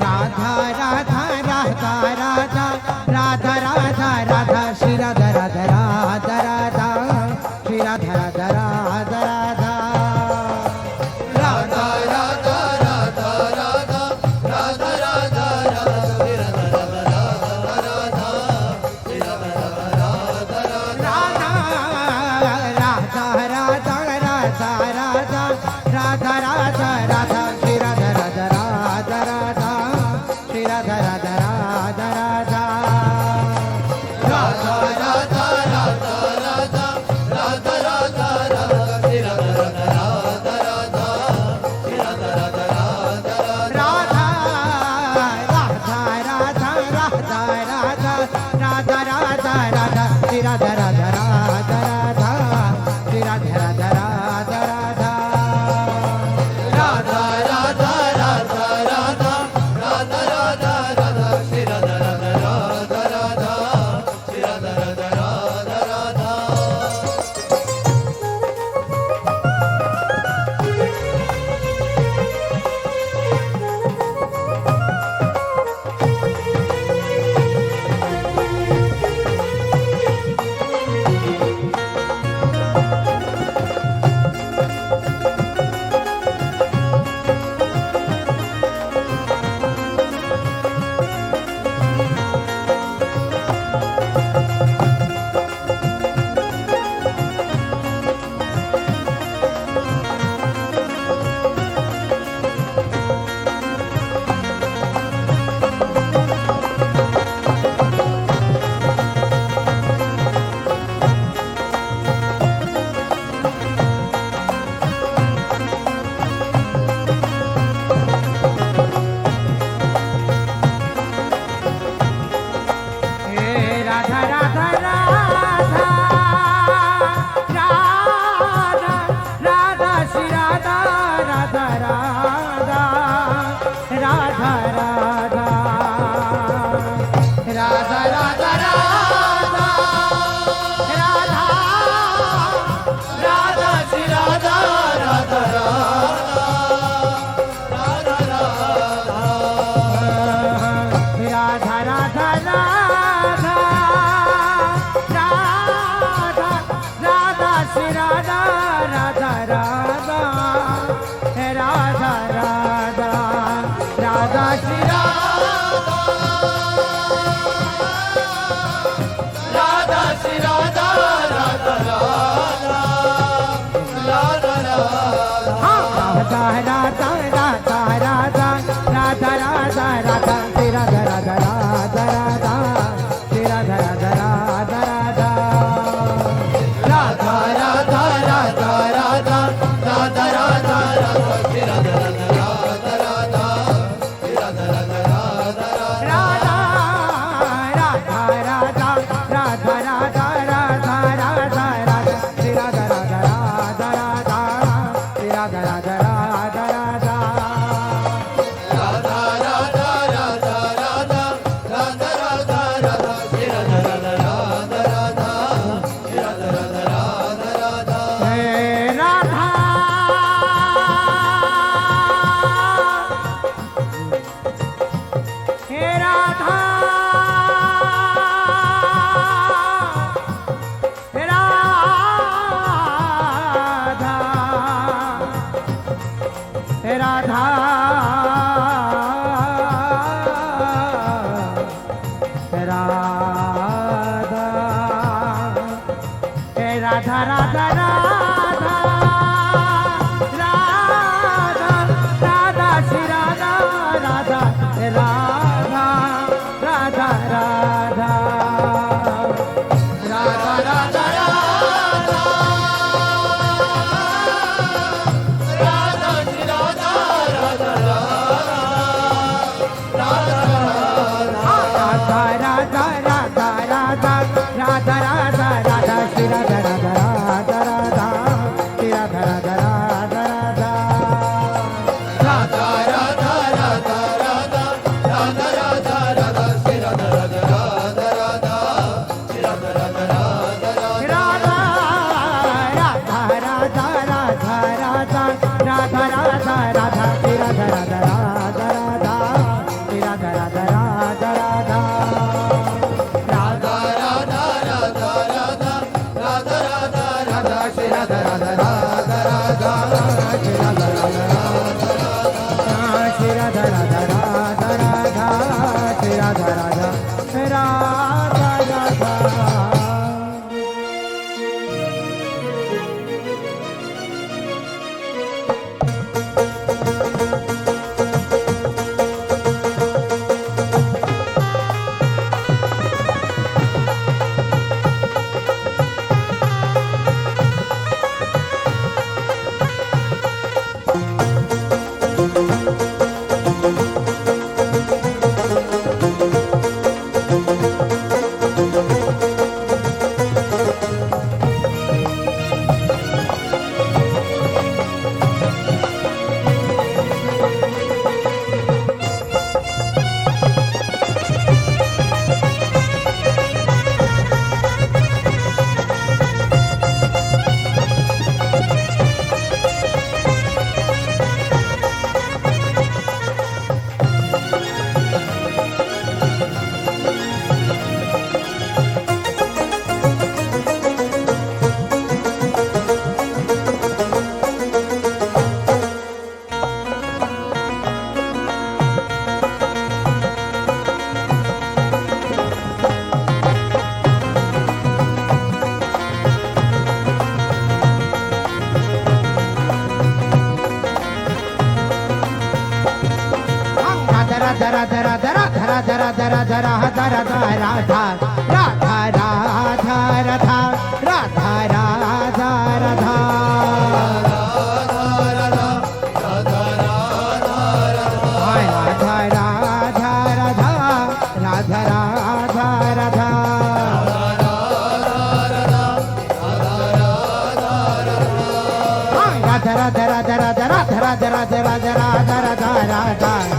राधा राधा राधा राधा राधा राधा राधा श्री राधा राधा राधा राधा श्री राधा राधा राधा राधा राधा राधा राधा राधा राधा राधा राधा श्री राधा राधा राधा श्री राधा राधा राधा राधा राधा राधा राधा राधा राधा राधा श्री राधा राधा राधा राधा श्री राधा राधा राधा राधा राधा राधा राधा राधा राधा राधा राधा श्री राधा राधा राधा राधा श्री राधा राधा राधा राधा राधा राधा राधा राधा राधा राधा राधा श्री राधा राधा राधा राधा श्री राधा राधा राधा राधा राधा राधा राधा राधा राधा राधा राधा श्री राधा राधा राधा राधा श्री राधा राधा राधा राधा राधा राधा राधा राधा राधा श्री राधा राधा राधा राधा राधा राधा राधा राधा राधा राधा श्री राधा राधा राधा राधा राधा राधा राधा श्री राधा राधा राधा राधा राधा राधा श्री राधा राधा श्री राधा राधा राधा राधा राधा राधा राधा राधा राधा राधा राधा श्री राधा राधा राधा राधा श्री राधा राधा राधा राधा राधा राधा राधा राधा राधा राधा राधा श्री राधा राधा राधा राधा श्री राधा राधा राधा राधा राधा राधा राधा राधा राधा राधा राधा श्री राधा राधा राधा राधा श्री राधा राधा राधा राधा राधा राधा राधा राधा राधा राधा राधा श्री राधा राधा राधा राधा श्री राधा राधा राधा राधा हे राधा हे राधा हे राधा हे राधा हे राधा हे राधा राधा राधा राधा राधा श्री राधा राधा हे राधा राधा राधा राधा राधा राधा राधा श्री राधा राधा राधा राधा राधा राधा राधा राधा राधा राधा श्री राधा राधा राधा राधा राधा राधा राधा राधा राधा राधा राधा राधा राधा राधा राधा राधा राधा राधा राधा राधा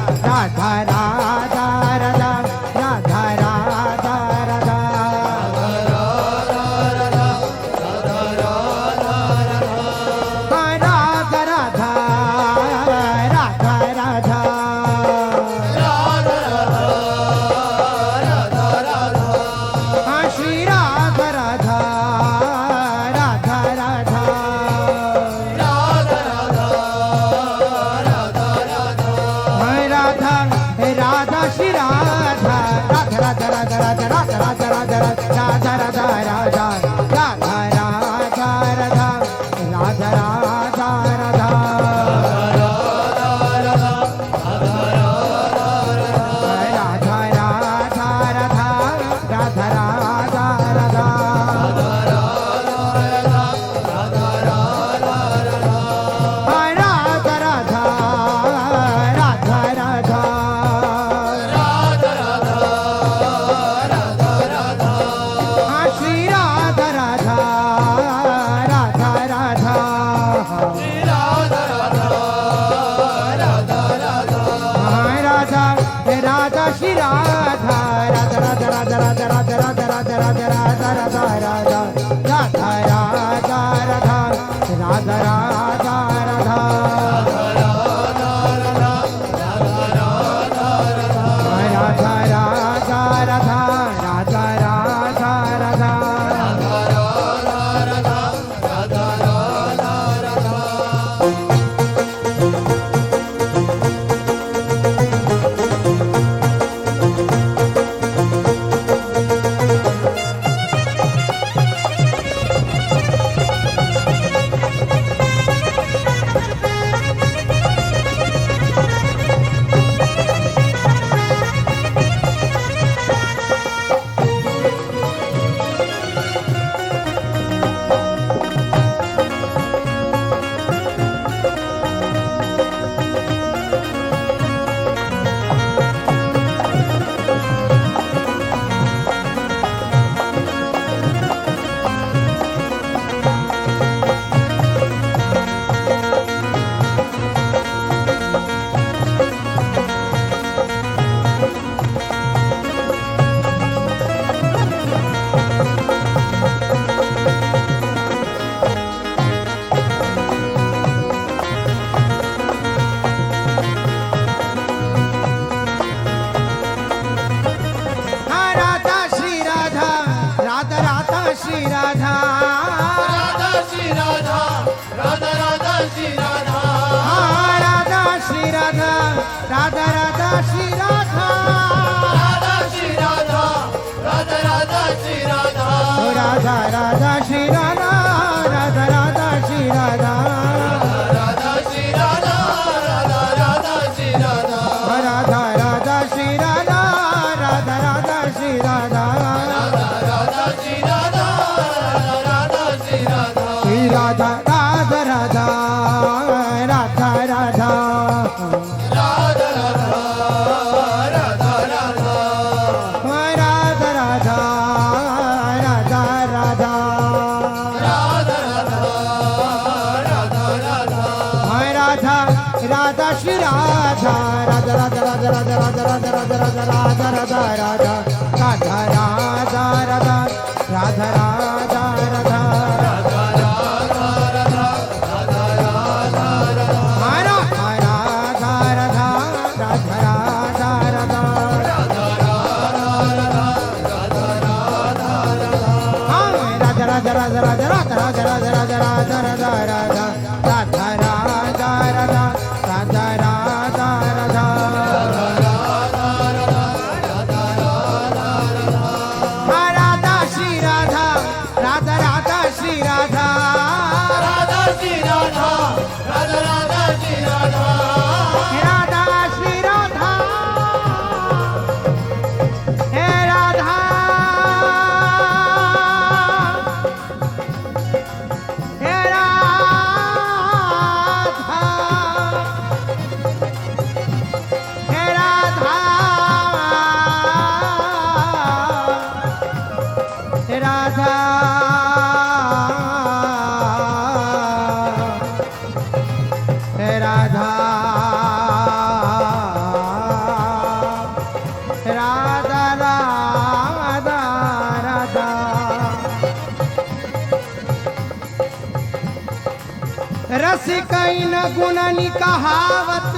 रस कई न गुणनी कहावत,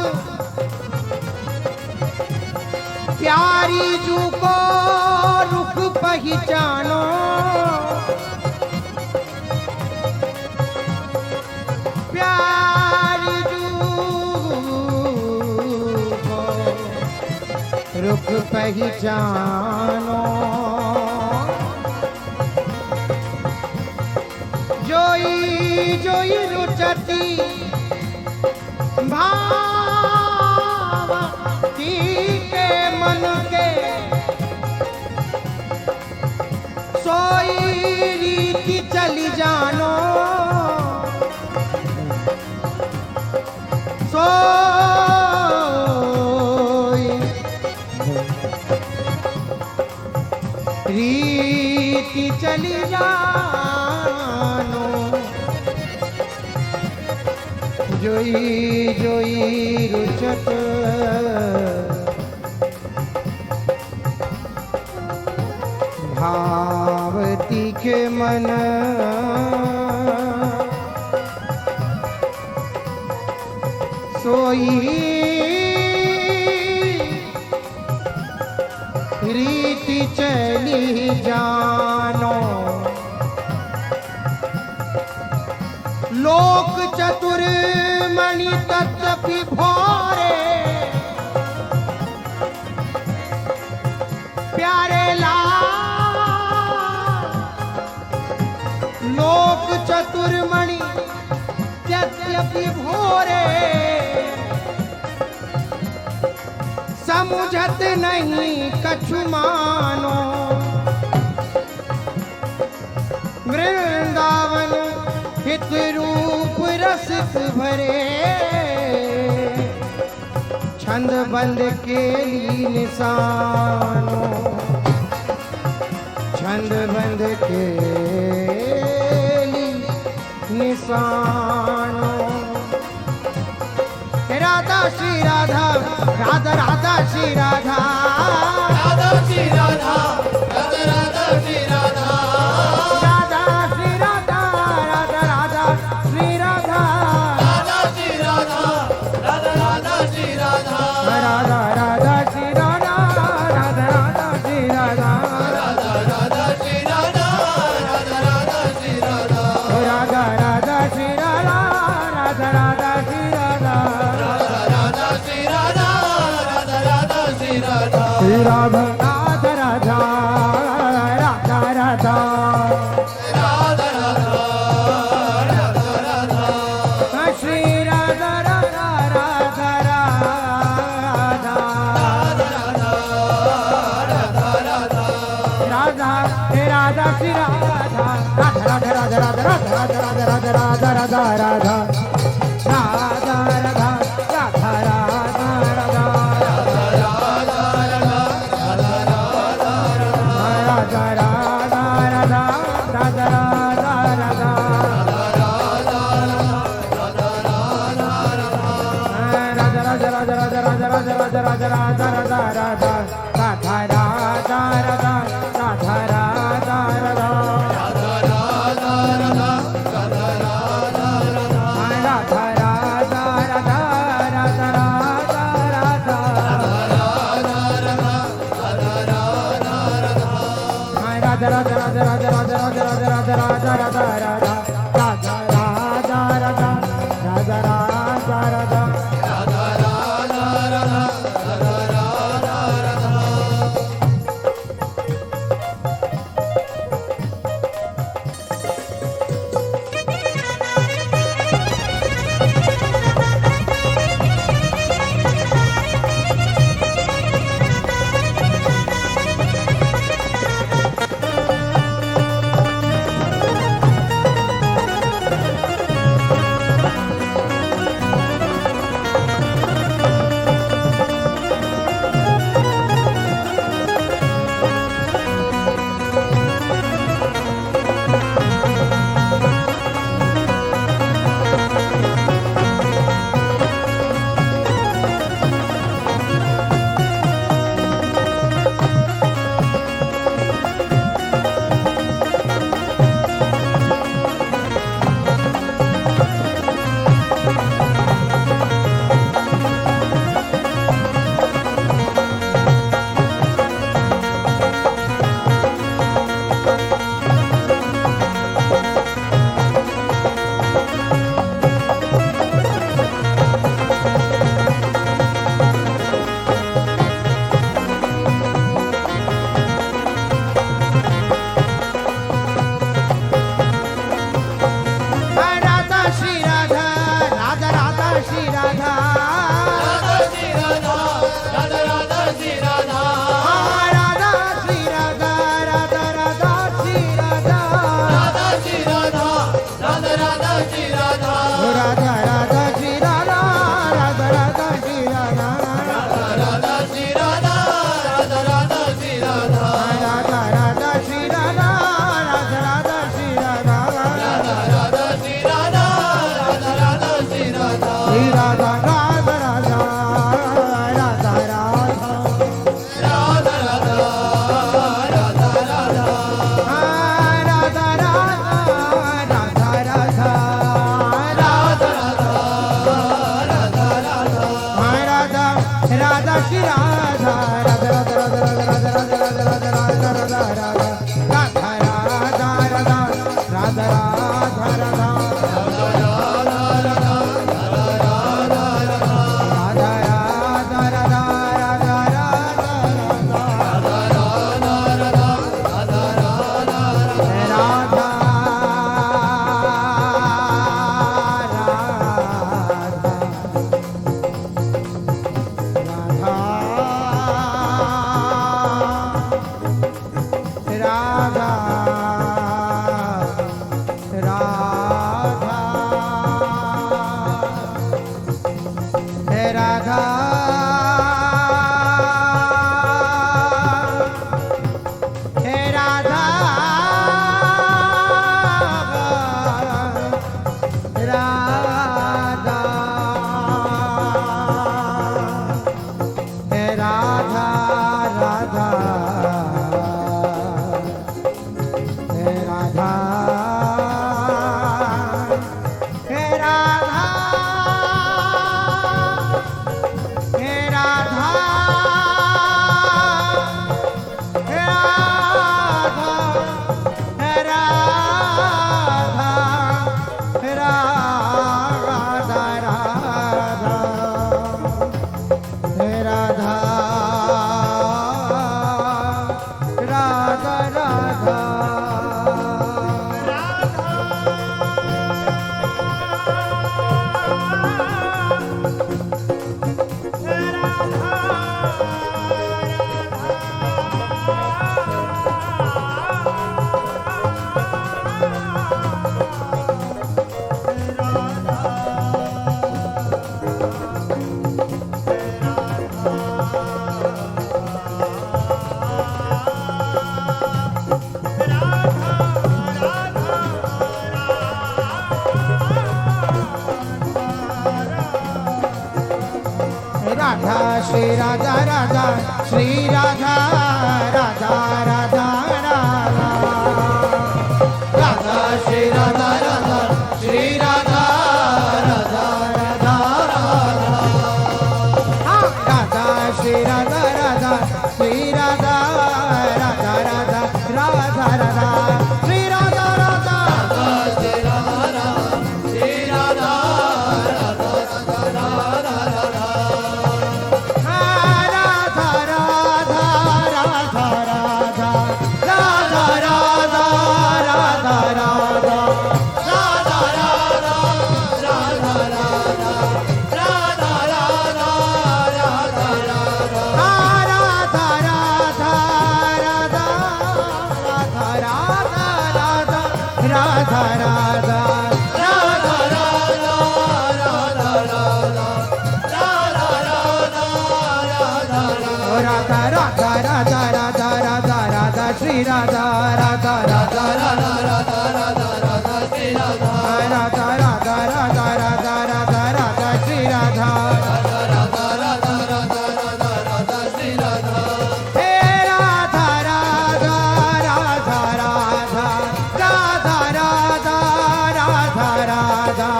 प्यारी जू को रुख पहचानो। प्यारी जू को रुख पहचानो। जोई जोई रुचती भावती के मन के, सोई रीति चली जानो। सोई रीति चली जानो। जोई जोई रुचत भावती के मन, सोई रीति चली जानो। लोक चतुर मणि तत्व भोरे, प्यारे लाल। लोक चतुर मणि तत्व भोरे, समुझत नहीं कछु मानो। वृंदावन हित रूप रसिक भरे, छंद बंद के ली निशानो। छंद बंद के ली निशानो। राधा श्री राधा, राधा राधा श्री राधा, राधा श्री राधा, राधा राधा श्री राधा, राधा श्री राधा, राधा राधा श्री राधा, राधा श्री राधा, राधा राधा श्री राधा, राधा राधा श्री राधा, राधा राधा श्री राधा, राधा राधा श्री राधा, राधा राधा श्री राधा, राधा राधा श्री राधा, राधा राधा श्री राधा, राधा राधा श्री राधा, राधा राधा श्री राधा, श्री राधा राधा राधा, राधा राधा, राधा राधा, राधा राधा, श्री राधा राधा राधा राधा, राधा राधा, राधा हे राधा श्री राधा, राधा राधा राधा राधा राधा राधा राधा राधा राधा राधा, राधा राधा राधा राधा राधा राधा श्री राधा राधा श्री राधा राधा राधा राधा राधा श्री राधा राधा श्री राधा राधा राधा राधा श्री राधा राधा श्री राधा राधा राधा राधा राधा श्री राधा राधा श्री राधा राधा श्री राधा राधा राधा राधा श्री राधा राधा राधा राधा राधा राधा राधा श्री राधा राधा राधा राधा राधा राधा राधा श्री राधा राधा राधा राधा राधा राधा श्री राधा हे राधा राधा राधा राधा राधा राधा राधा राधा राधा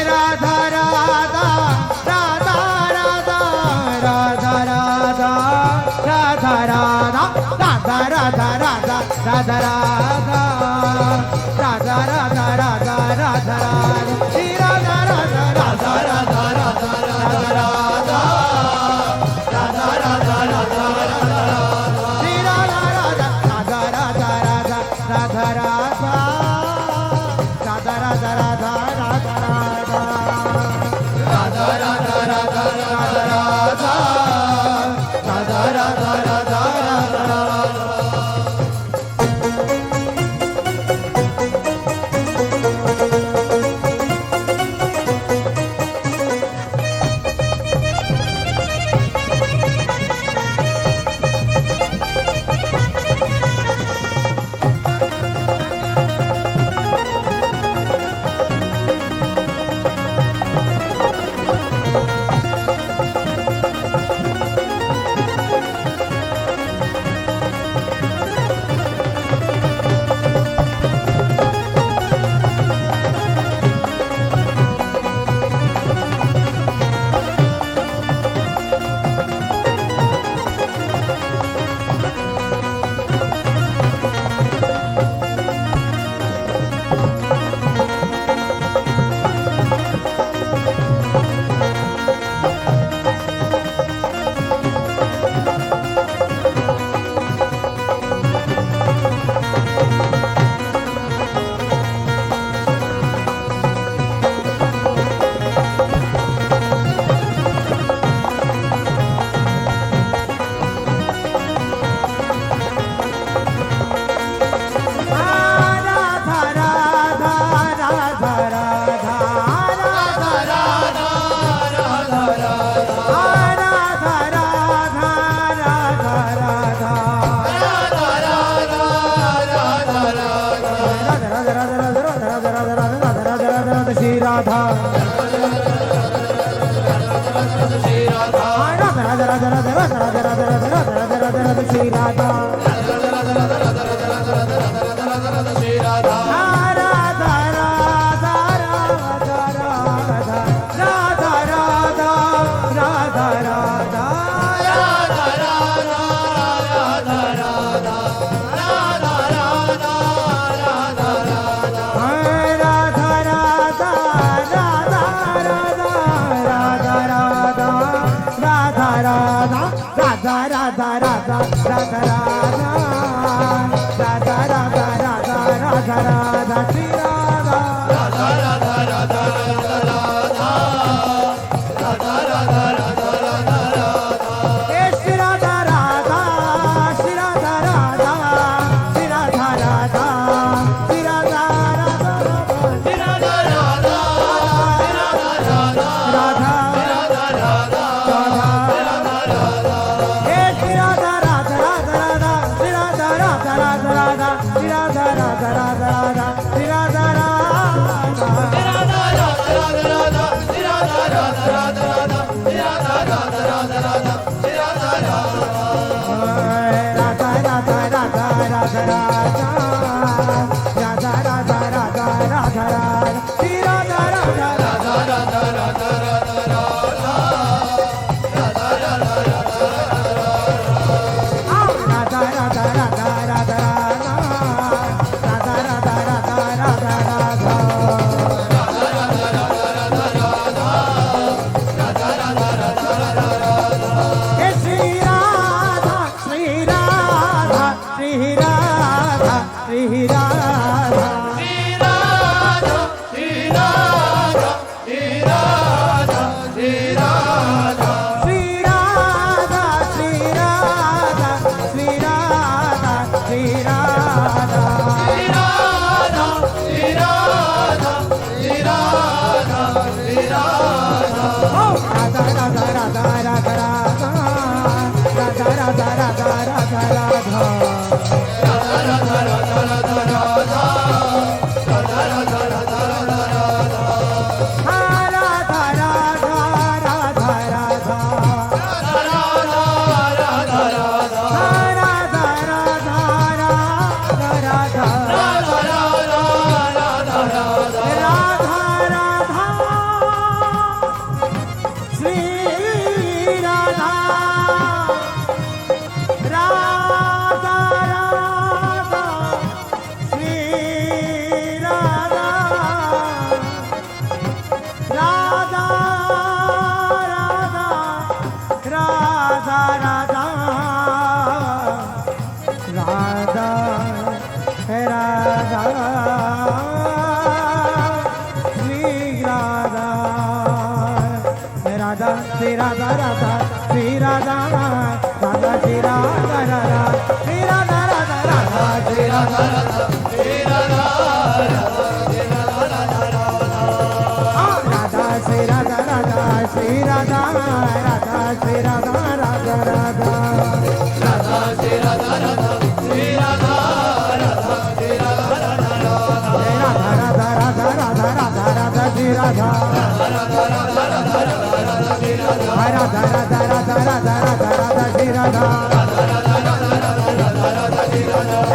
राधा राधा राधा राधा राधा राधा राधा श्री राधा राधा राधा राधा राधा राधा राधा राधा राधा राधा श्री राधा राधा राधा राधा राधा राधा राधा राधा राधा राधा राधा राधा राधा राधा राधा राधा राधा राधा श्री राधा श्री राधा राधा राधा राधा राधा राधा राधा राधा राधा